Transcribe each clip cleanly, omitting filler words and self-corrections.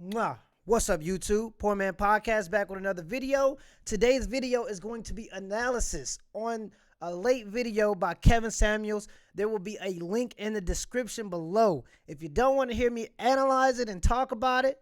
Mwah. What's up, YouTube? Poor.Mans.Podcast back with another video. Today's video is going to be analysis on a late video by Kevin Samuels. There will be a link in the description below. If you don't want to hear me analyze it and talk about it,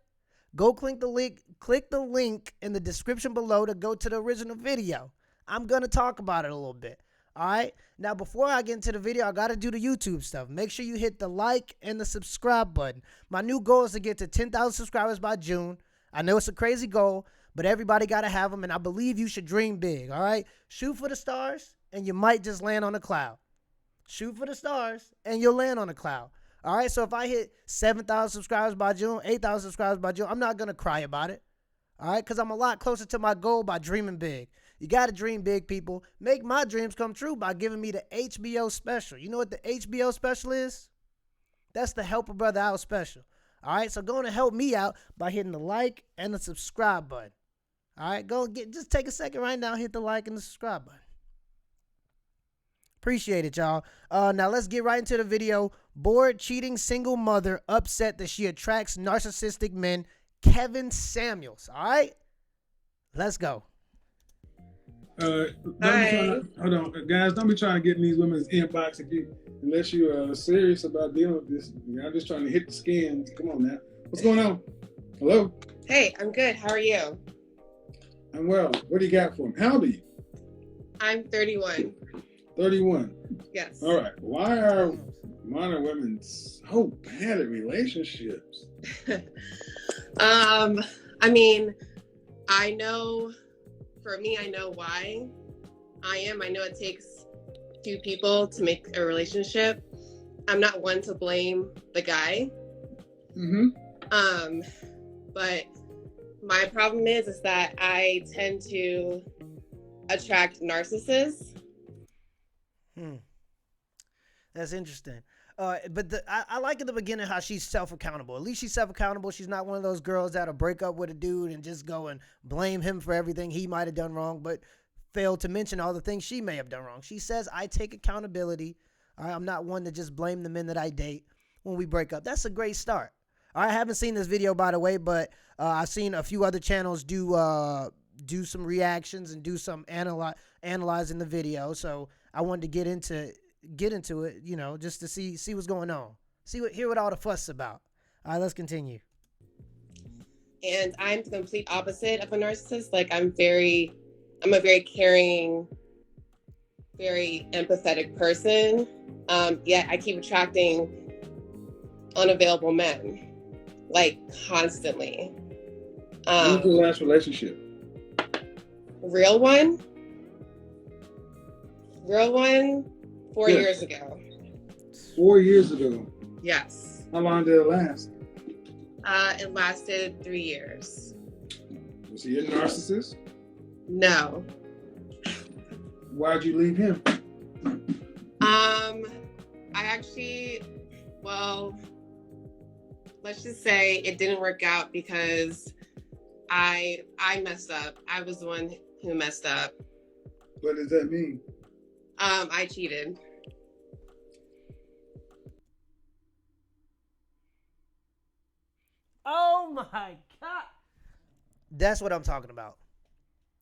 go click the link in the description below to go to the original video. I'm going to talk about it a little bit. All right. Now, before I get into the video, I got to do the YouTube stuff. Make sure you hit the like and the subscribe button. My new goal is to get to 10,000 subscribers by June. I know it's a crazy goal, but everybody got to have them. And I believe you should dream big. All right. Shoot for the stars and you might just land on a cloud. Shoot for the stars and you'll land on a cloud. All right. So if I hit 7,000 subscribers by June, 8,000 subscribers by June, I'm not going to cry about it. All right. Because I'm a lot closer to my goal by dreaming big. You got to dream big, people. Make my dreams come true by giving me the HBO special. You know what the HBO special is? That's the Help a Brother Out special. All right, so go on and help me out by hitting the like and the subscribe button. All right, just take a second right now, hit the like and the subscribe button. Appreciate it, y'all. Now let's get right into the video. Bored, cheating single mother upset that she attracts narcissistic men. Kevin Samuels. All right, let's go. Hold on, guys. Don't be trying to get in these women's inbox unless you are serious about dealing with this. I'm just trying to hit the scans. Come on now. What's going on? Hello? Hey, I'm good. How are you? I'm well. What do you got for me? How old are you? I'm 31. 31. Yes. All right. Why are modern women so bad at relationships? I mean, I know, for me, I know why I am. I know it takes two people to make a relationship. I'm not one to blame the guy. Mm-hmm. But my problem is that I tend to attract narcissists. That's interesting. But I like at the beginning how she's self-accountable. At least she's self-accountable. She's not one of those girls that'll break up with a dude and just go and blame him for everything he might have done wrong, but fail to mention all the things she may have done wrong. She says, I take accountability. All right, I'm not one to just blame the men that I date when we break up. That's a great start. All right, I haven't seen this video, by the way, but I've seen a few other channels do some reactions and do some analyzing the video. So I wanted to get into it, you know, just to see what's going on. Hear what all the fuss is about. All right, let's continue. And I'm the complete opposite of a narcissist. Like, I'm a very caring, very empathetic person. Yet I keep attracting unavailable men, like, constantly. When was your last relationship? Real one, 4 years ago. 4 years ago. Yes. How long did it last? It lasted 3 years. Was he a narcissist? No. Why'd you leave him? I actually, well, let's just say it didn't work out because I messed up. I was the one who messed up. What does that mean? I cheated. Oh my God. That's what I'm talking about.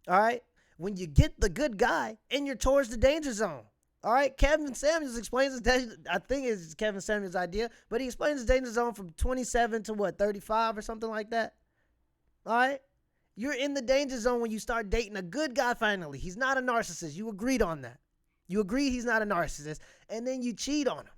All right. When you get the good guy and you're towards the danger zone. All right. Kevin Samuels explains I think it's Kevin Samuels' idea, but he explains the danger zone from 27 to 35 or something like that. All right. You're in the danger zone when you start dating a good guy finally. He's not a narcissist. You agreed on that. You agreed he's not a narcissist, and then you cheat on him.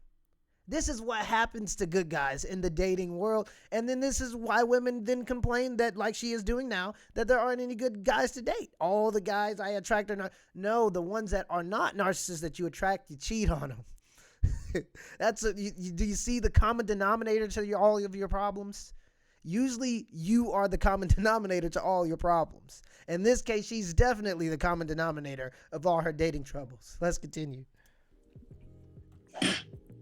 This is what happens to good guys in the dating world, and then this is why women then complain that, like she is doing now, that there aren't any good guys to date. All the guys I attract are not. No, the ones that are not narcissists that you attract, you cheat on them. Do you see the common denominator to all of your problems? Usually you are the common denominator to all your problems. In this case, she's definitely the common denominator of all her dating troubles. Let's continue.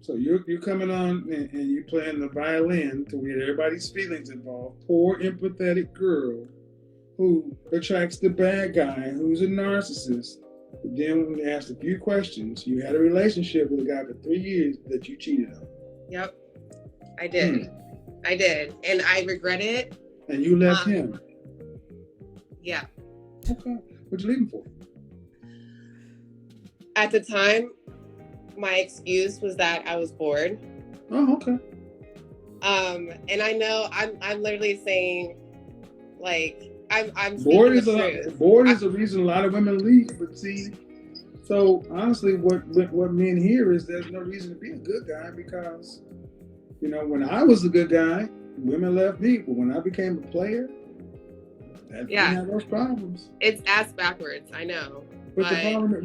So you're coming on and you playing the violin to get everybody's feelings involved. Poor, empathetic girl who attracts the bad guy who's a narcissist. But then when they asked a few questions, you had a relationship with a guy for 3 years that you cheated on. Yep, I did. I did. And I regret it. And you left him? Yeah. Okay. What'd you leave him for? At the time, my excuse was that I was bored. Oh, okay. And I know I'm literally saying, like, I'm bored speaking the truth. Bored is the reason a lot of women leave. But see, so honestly, what men hear is there's no reason to be a good guy because, you know, when I was a good guy, women left me. But when I became a player, that didn't have those problems. It's ass backwards, I know. But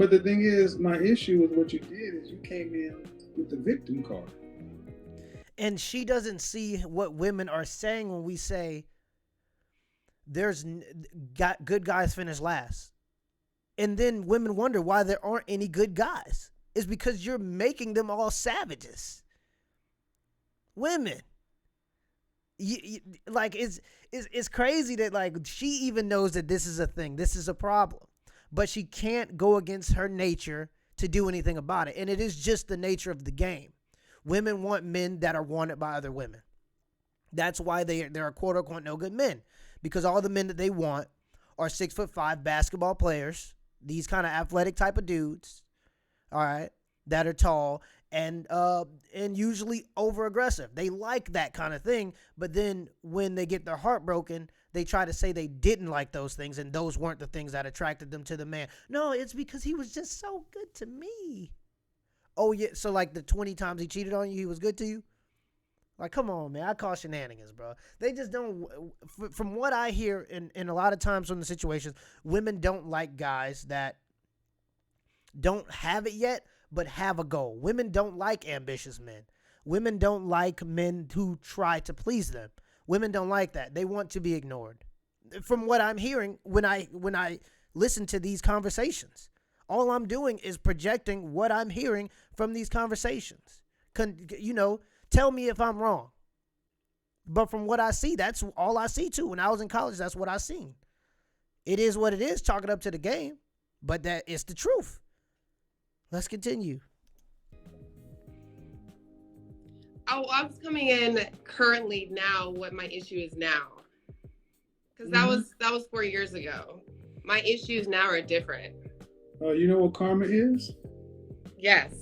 the thing is, my issue with what you did is you came in with the victim card. And she doesn't see what women are saying when we say there's good guys finish last. And then women wonder why there aren't any good guys. It's because you're making them all savages. Women. Like, it's crazy that, like, she even knows that this is a thing. This is a problem. But she can't go against her nature to do anything about it. And it is just the nature of the game. Women want men that are wanted by other women. That's why there are quote unquote no good men. Because all the men that they want are 6'5" basketball players, these kind of athletic type of dudes, all right, that are tall and usually over aggressive. They like that kind of thing, but then when they get their heart broken, they try to say they didn't like those things and those weren't the things that attracted them to the man. No, it's because he was just so good to me. Oh, yeah, so like the 20 times he cheated on you, he was good to you? Like, come on, man. I call shenanigans, bro. They just don't, from what I hear in a lot of times from the situations, women don't like guys that don't have it yet, but have a goal. Women don't like ambitious men. Women don't like men who try to please them. Women don't like that. They want to be ignored. From what I'm hearing when I listen to these conversations, all I'm doing is projecting what I'm hearing from these conversations. You know, tell me if I'm wrong. But from what I see, that's all I see too. When I was in college, that's what I seen. It is what it is, chalk it up to the game, but that is the truth. Let's continue. Oh, I was coming in currently now what my issue is now. Because that was 4 years ago. My issues now are different. You know what karma is? Yes.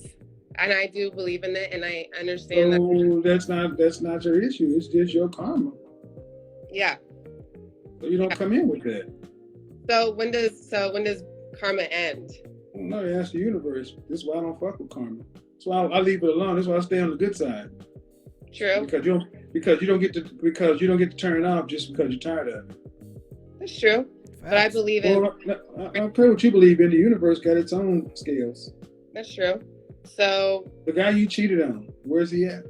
And I do believe in it and I understand that. That's not your issue. It's just your karma. Yeah. So you don't come in with that. So when does karma end? No, ask the universe. This is why I don't fuck with karma. That's why I leave it alone. That's why I stay on the good side. True. Because you don't get to turn it off just because you're tired of it. That's true. Facts. But I believe in. Well, I don't care what you believe in. The universe got its own scales. That's true. So the guy you cheated on, where's he at?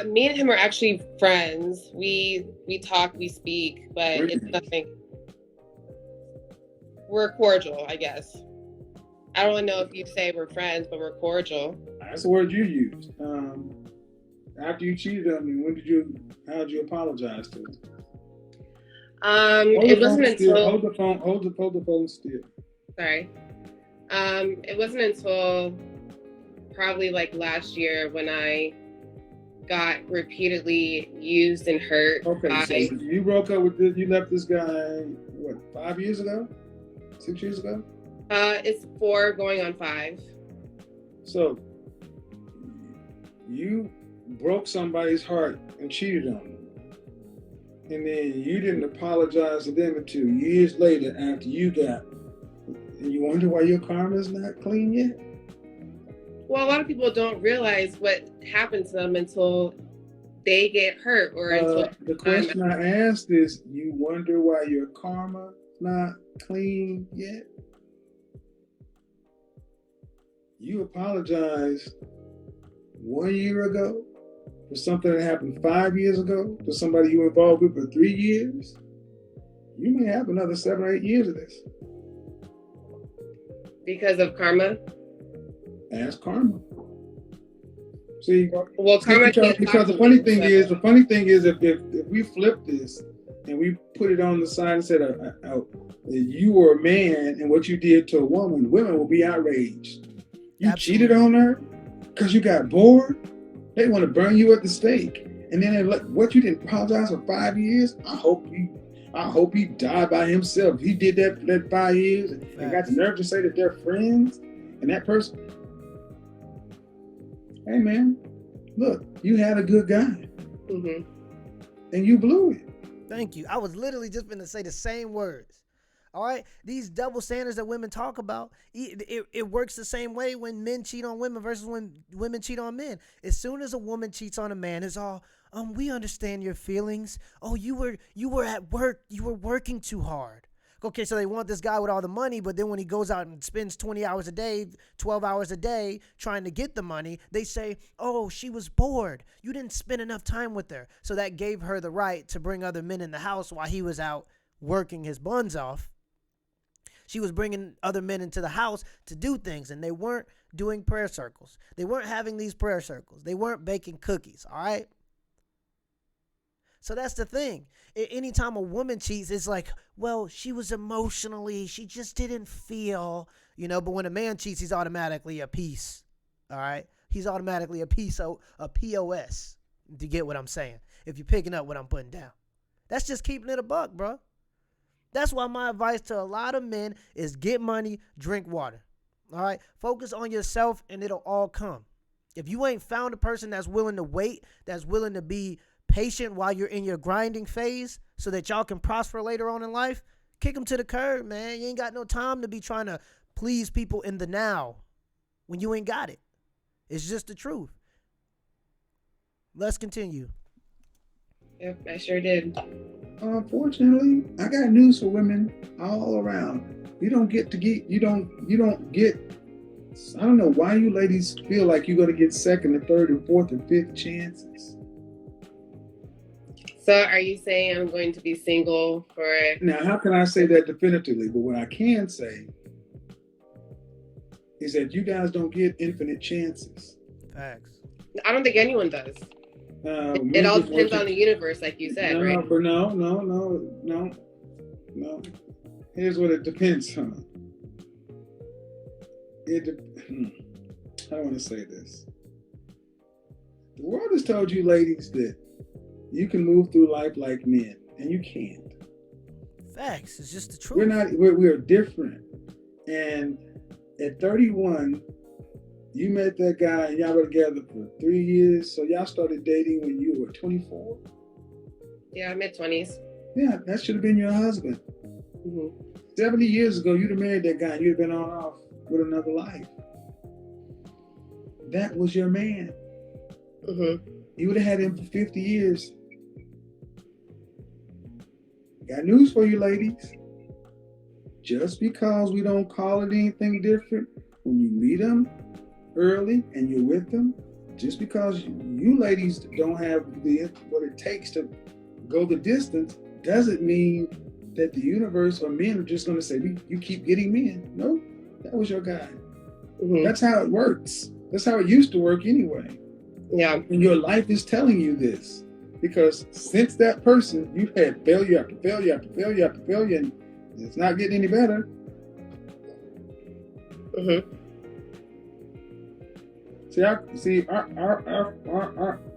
Me and him are actually friends. We talk, we speak, but it's nothing. We're cordial, I guess. I don't know if you say we're friends, but we're cordial. That's the word you used. After you cheated on me, how did you apologize to him? It wasn't until hold the phone still. Sorry. It wasn't until probably like last year when I got repeatedly used and hurt. Okay, so you broke up with you left this guy, what, 5 years ago? 6 years ago? It's 4 going on 5. So you broke somebody's heart and cheated on them. And then you didn't apologize to them until years later after you got. And you wonder why your karma is not clean yet? Well, a lot of people don't realize what happened to them until they get hurt or until. The question I asked is, you wonder why your karma not clean yet? You apologized 1 year ago for something that happened 5 years ago to somebody you were involved with for 3 years. You may have another 7 or 8 years of this. Because of karma? Ask karma. See, karma because the funny thing is, if we flip this and we put it on the side and said that you were a man and what you did to a woman, women will be outraged. You cheated on her because you got bored. They want to burn you at the stake. And then what, you didn't apologize for 5 years? I hope he died by himself. He did that for that 5 years and got the nerve to say that they're friends. And that person, hey man, look, you had a good guy. Mm-hmm. And you blew it. Thank you. I was literally just going to say the same words. All right? These double standards that women talk about, it works the same way when men cheat on women versus when women cheat on men. As soon as a woman cheats on a man, it's all, we understand your feelings. Oh, you were at work. You were working too hard. Okay, so they want this guy with all the money, but then when he goes out and spends 20 hours a day, 12 hours a day trying to get the money, they say, oh, she was bored. You didn't spend enough time with her. So that gave her the right to bring other men in the house while he was out working his buns off. She was bringing other men into the house to do things, and they weren't doing prayer circles. They weren't having these prayer circles. They weren't baking cookies, all right? So that's the thing. Anytime a woman cheats, it's like, well, she was emotionally, she just didn't feel, but when a man cheats, he's automatically a piece, all right? He's automatically a POS, to get what I'm saying, if you're picking up what I'm putting down. That's just keeping it a buck, bro. That's why my advice to a lot of men is get money, drink water, all right? Focus on yourself, and it'll all come. If you ain't found a person that's willing to wait, that's willing to be patient while you're in your grinding phase so that y'all can prosper later on in life, kick them to the curb, man. You ain't got no time to be trying to please people in the now when you ain't got it. It's just the truth. Let's continue. Yep, I sure did. Unfortunately, I got news for women all around. You don't get, I don't know why you ladies feel like you're going to get second and third and fourth and fifth chances. So are you saying I'm going to be single for... Now, how can I say that definitively? But what I can say is that you guys don't get infinite chances. Facts. I don't think anyone does. It all depends on the universe, like you said, right? But no. Here's what it depends on. I don't want to say this. The world has told you, ladies, that you can move through life like men, and you can't. Facts. It's just the truth. We're different. And at 31, you met that guy and y'all were together for 3 years. So y'all started dating when you were 24? Yeah, mid-20s. Yeah, that should have been your husband. Mm-hmm. 70 years ago, you'd have married that guy and you'd have been on off with another life. That was your man. Mm-hmm. You would have had him for 50 years. Got news for you, ladies. Just because we don't call it anything different, when you meet them early and you're with them, just because you ladies don't have what it takes to go the distance, doesn't mean that the universe or men are just going to say, you keep getting men. No, that was your guy. Mm-hmm. That's how it works. That's how it used to work anyway. Yeah. And your life is telling you this. Because since that person, you've had failure after failure after failure after failure, and it's not getting any better. Mm-hmm.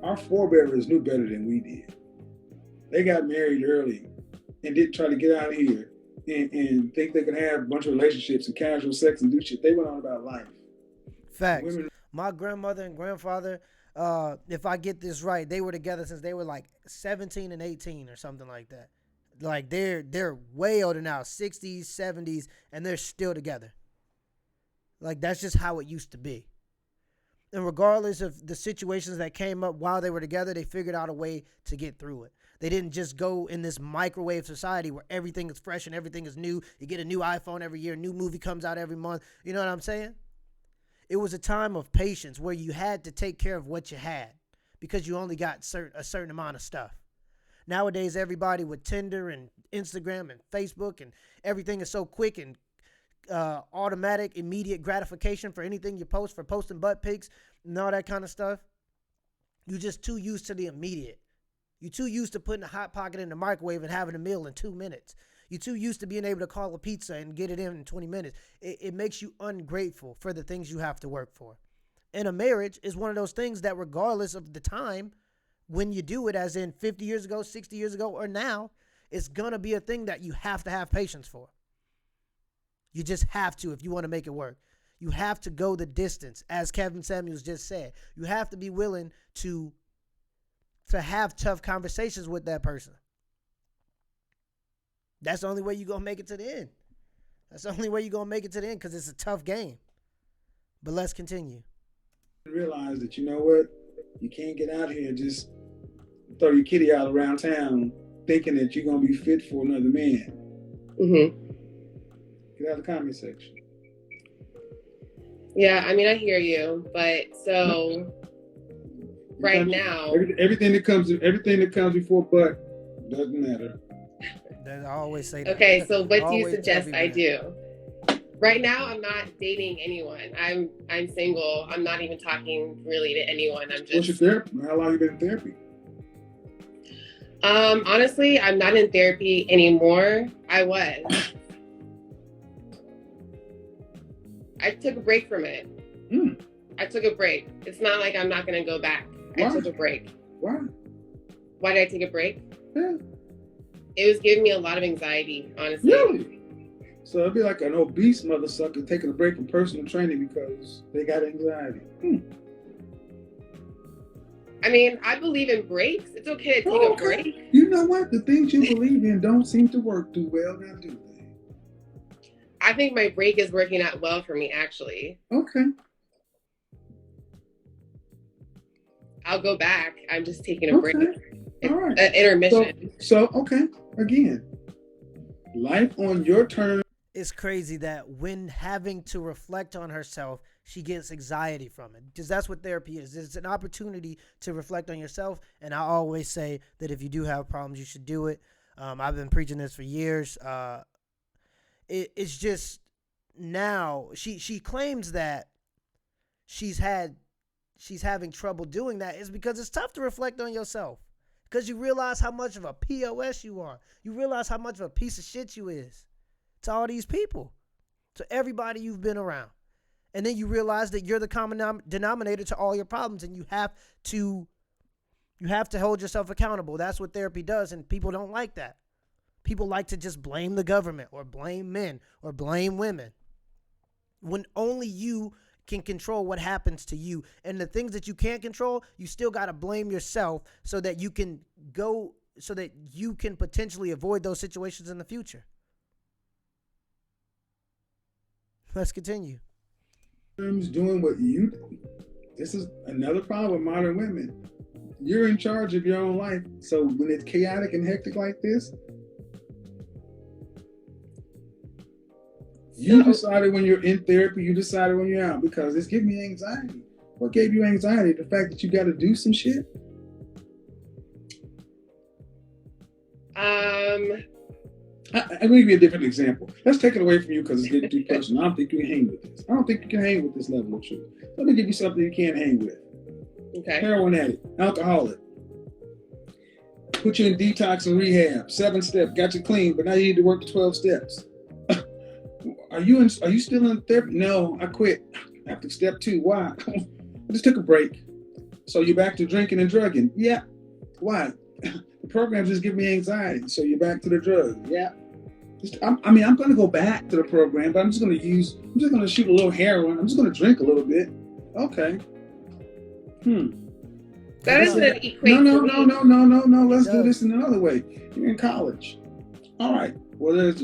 Our forebears knew better than we did. They got married early and didn't try to get out of here and think they could have a bunch of relationships and casual sex and do shit. They went on about life. Facts. My grandmother and grandfather, if I get this right, they were together since they were like 17 and 18 or something like that. Like they're way older now, 60s, 70s, and they're still together. Like that's just how it used to be. And regardless of the situations that came up while they were together, they figured out a way to get through it. They didn't just go in this microwave society where everything is fresh and everything is new. You get a new iPhone every year, a new movie comes out every month. You know what I'm saying? It was a time of patience where you had to take care of what you had because you only got a certain amount of stuff. Nowadays, everybody with Tinder and Instagram and Facebook and everything is so quick and automatic, immediate gratification for anything you post, for posting butt pics and all that kind of stuff. You're just too used to the immediate. You're too used to putting a Hot Pocket in the microwave and having a meal in 2 minutes. You're too used to being able to call a pizza and get it in 20 minutes. It makes you ungrateful for the things you have to work for. And a marriage is one of those things that regardless of the time, when you do it, as in 50 years ago, 60 years ago, or now, it's going to be a thing that you have to have patience for. You just have to if you want to make it work. You have to go the distance, as Kevin Samuels just said. You have to be willing to have tough conversations with that person. That's the only way you're going to make it to the end. That's the only way you're going to make it to the end, because it's a tough game. But let's continue. Realize that, you know what? You can't get out here and just throw your kitty out around town thinking that you're going to be fit for another man. Mm-hmm. Get out of the comment section. Yeah, I mean, I hear you, but so right now, everything that comes before but doesn't matter. I always say that. Okay, so what do you suggest I do? Right now, I'm not dating anyone. I'm single. I'm not even talking really to anyone. I'm just. What's your therapy? How long have you been in therapy? Honestly, I'm not in therapy anymore. I was. I took a break from it. I took a break. It's not like I'm not going to go back. Why? I took a break. Why? Why did I take a break? Yeah. It was giving me a lot of anxiety, honestly. Really? So it'd be like an obese mother sucker taking a break from personal training because they got anxiety. I mean, I believe in breaks. It's okay to take a break. You know what? The things you believe in don't seem to work too well now, do they? I think my break is working out well for me, actually. Okay. I'll go back. I'm just taking a break. All right. An intermission. So, okay. Again, life on your terms. It's crazy that when having to reflect on herself, she gets anxiety from it, because that's what therapy is. It's an opportunity to reflect on yourself. And I always say that if you do have problems, you should do it. I've been preaching this for years. It's just now she claims that she's having trouble doing that is because it's tough to reflect on yourself, because you realize how much of a POS you are. You realize how much of a piece of shit you is to all these people, to everybody you've been around. And then you realize that you're the common denominator to all your problems, and you have to hold yourself accountable. That's what therapy does, and people don't like that. People like to just blame the government or blame men or blame women, when only you can control what happens to you. And the things that you can't control, you still got to blame yourself so that you can potentially avoid those situations in the future. Let's continue. Doing what you do. This is another problem with modern women. You're in charge of your own life. So when it's chaotic and hectic like this, you decided when you're in therapy, you decided when you're out, because it's giving me anxiety. What gave you anxiety? The fact that you got to do some shit? I'm going to give you a different example. Let's take it away from you because it's getting too personal. I don't think you can hang with this. I don't think you can hang with this level of truth. Let me give you something you can't hang with. Okay. Heroin addict, alcoholic. Put you in detox and rehab. 7 steps, got you clean, but now you need to work the 12 steps. Are you still in therapy? No, I quit after step 2. Why? I just took a break. So you're back to drinking and drugging? Yeah. Why? The program just give me anxiety. So you're back to the drugs? Yeah. I'm going to go back to the program, but I'm just going to shoot a little heroin. I'm just going to drink a little bit. Okay. That doesn't equate. No. Let's do this in another way. You're in college. All right. Well, there's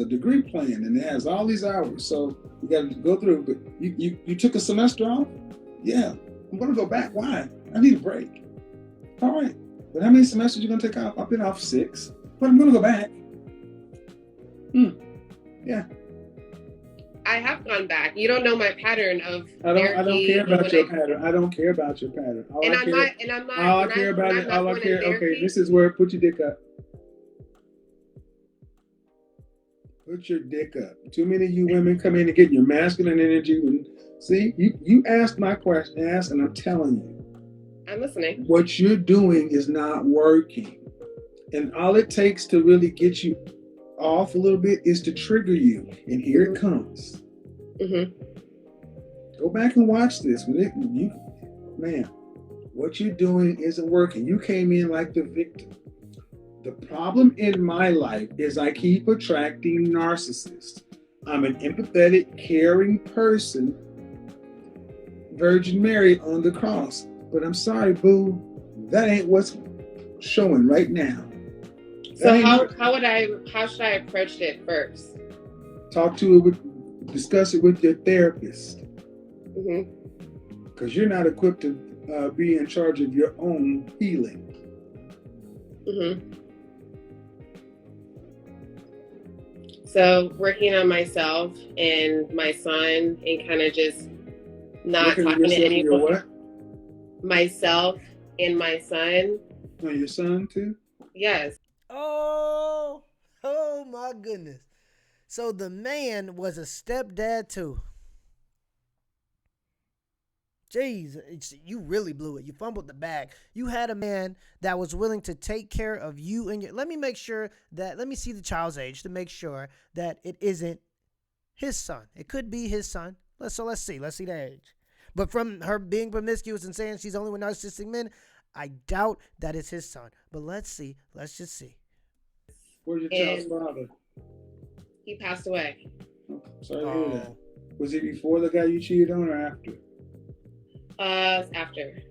a degree plan, and it has all these hours, so you got to go through. But you took a semester off? Yeah. I'm going to go back. Why? I need a break. All right. But how many semesters you going to take off? I've been off 6, but I'm going to go back. Yeah. I have gone back. You don't know my pattern of I don't care about your pattern. I don't care about your pattern. All I care about. Okay, this is where put your dick up. Put your dick up. Too many of you women come in and get your masculine energy. See, you asked my question, and I'm telling you. I'm listening. What you're doing is not working. And all it takes to really get you off a little bit is to trigger you. And here it comes. Mm-hmm. Go back and watch this. What you're doing isn't working. You came in like the victim. The problem in my life is I keep attracting narcissists. I'm an empathetic, caring person, Virgin Mary on the cross. But I'm sorry, boo, that ain't what's showing right now. So how should I approach it first? Talk to it, discuss it with your therapist. Mm-hmm. Because you're not equipped to be in charge of your own healing. Mm-hmm. So working on myself and my son and kind of just not talking to anyone. What? Myself and my son. Oh, your son too? Yes. Oh my goodness. So the man was a stepdad too. Jeez, you really blew it. You fumbled the bag. You had a man that was willing to take care of you and your. Let me see the child's age to make sure that it isn't his son. It could be his son. Let's see the age. But from her being promiscuous and saying she's only with narcissistic men, I doubt that it's his son. But let's see. Let's just see. Where's your child's father? He passed away. Oh, sorry to hear that. Was he before the guy you cheated on or after? After.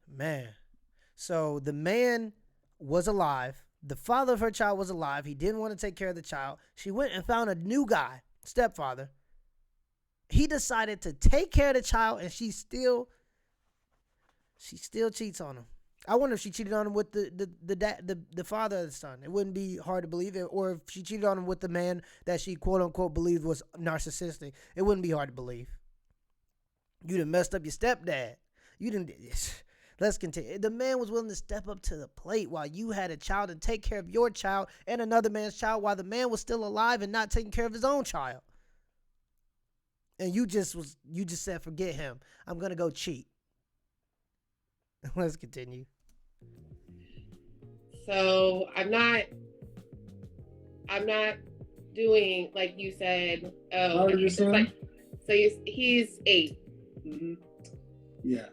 Man. So the man was alive. The father of her child was alive. He didn't want to take care of the child. She went and found a new guy, stepfather. He decided to take care of the child, and she still cheats on him. I wonder if she cheated on him with the father of the son. It wouldn't be hard to believe it. Or if she cheated on him with the man that she quote unquote believed was narcissistic. It wouldn't be hard to believe. You done messed up your stepdad. You didn't. Let's continue. The man was willing to step up to the plate while you had a child and take care of your child and another man's child while the man was still alive and not taking care of his own child. And you just said, forget him. I'm gonna go cheat. Let's continue. So I'm not doing like you said. How old is your son? So he's 8. Mm-hmm. Yeah,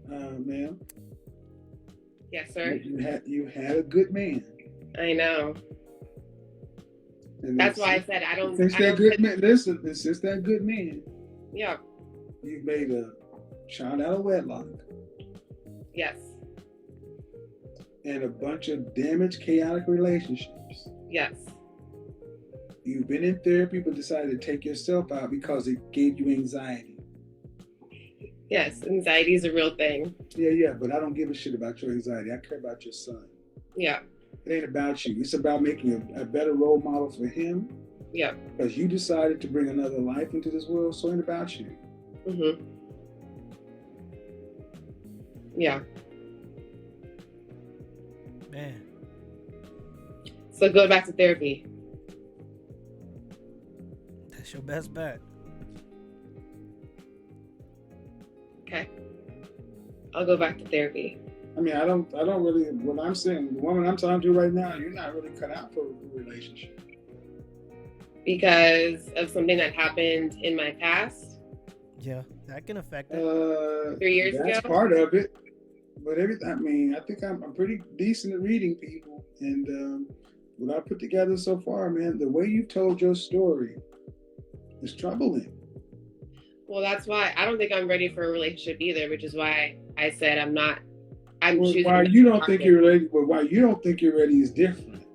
ma'am. Yes, sir. You had a good man. I know. And that's why I said I don't. Since that good man, listen. Since that good man. Yeah. You've made a child out of wedlock. Yes. And a bunch of damaged, chaotic relationships. Yes. You've been in therapy, but decided to take yourself out because it gave you anxiety. Yes, anxiety is a real thing. Yeah, but I don't give a shit about your anxiety. I care about your son. Yeah. It ain't about you. It's about making a better role model for him. Yeah. Because you decided to bring another life into this world, so it ain't about you. Mm-hmm. Yeah. Man. So go back to therapy. That's your best bet. Okay. I'll go back to therapy. I mean, I don't really, what I'm saying, the woman I'm talking to right now, you're not really cut out for a relationship. Because of something that happened in my past? Yeah, that can affect it. 3 years ago? That's part of it. But I think I'm pretty decent at reading people. And what I put together so far, man, the way you've told your story is troubling. Well, that's why I don't think I'm ready for a relationship either, which is why I said I'm choosing. Why you don't think you're ready? But why you don't think you're ready is different.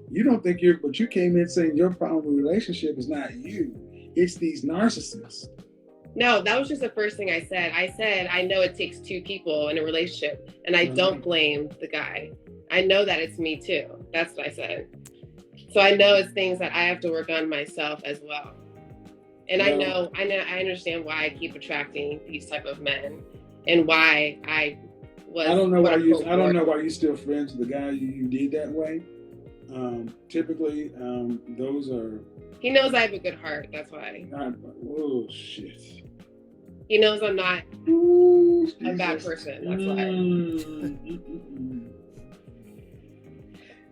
You don't think but you came in saying your problem with relationship is not you. It's these narcissists. No, that was just the first thing I said. I said, I know it takes 2 people in a relationship, and I don't blame the guy. I know that it's me too. That's what I said. So I know it's things that I have to work on myself as well. And I understand why I keep attracting these type of men and why I was. I don't know why you still friends with the guy you did that way. Typically, those are. He knows I have a good heart. That's why. Oh shit. He knows I'm not a bad person. That's why.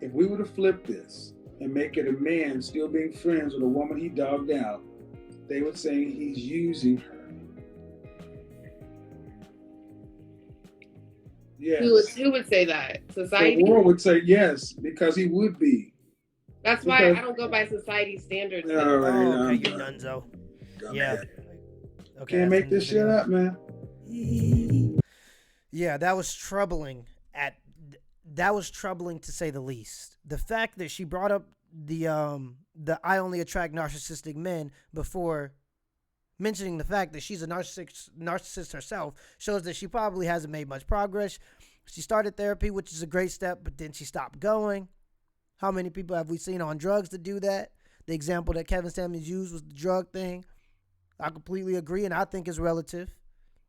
If we were to flip this, and make it a man still being friends with a woman he dogged out, they would say he's using her. Yes. Who would say that? Society? The world would say yes, because he would be. That's why I don't go by society standards. All right, okay, you nunzo. Yeah. Okay, Can't make this shit up, man. Yeah, that was troubling. That was troubling to say the least. The fact that she brought up the I only attract narcissistic men before mentioning the fact that she's a narcissist herself shows that she probably hasn't made much progress. She started therapy, which is a great step, but then she stopped going. How many people have we seen on drugs to do that? The example that Kevin Samuels used was the drug thing. I completely agree, and I think it's relative.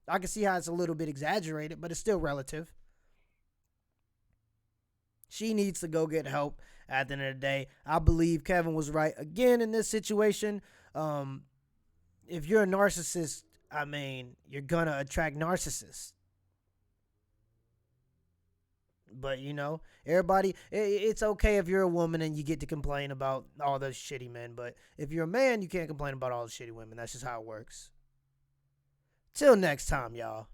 I can see how it's a little bit exaggerated, but it's still relative. She needs to go get help at the end of the day. I believe Kevin was right again in this situation. If you're a narcissist, I mean, you're going to attract narcissists. But, you know, everybody, it's okay if you're a woman and you get to complain about all those shitty men. But if you're a man, you can't complain about all the shitty women. That's just how it works. Till next time, y'all.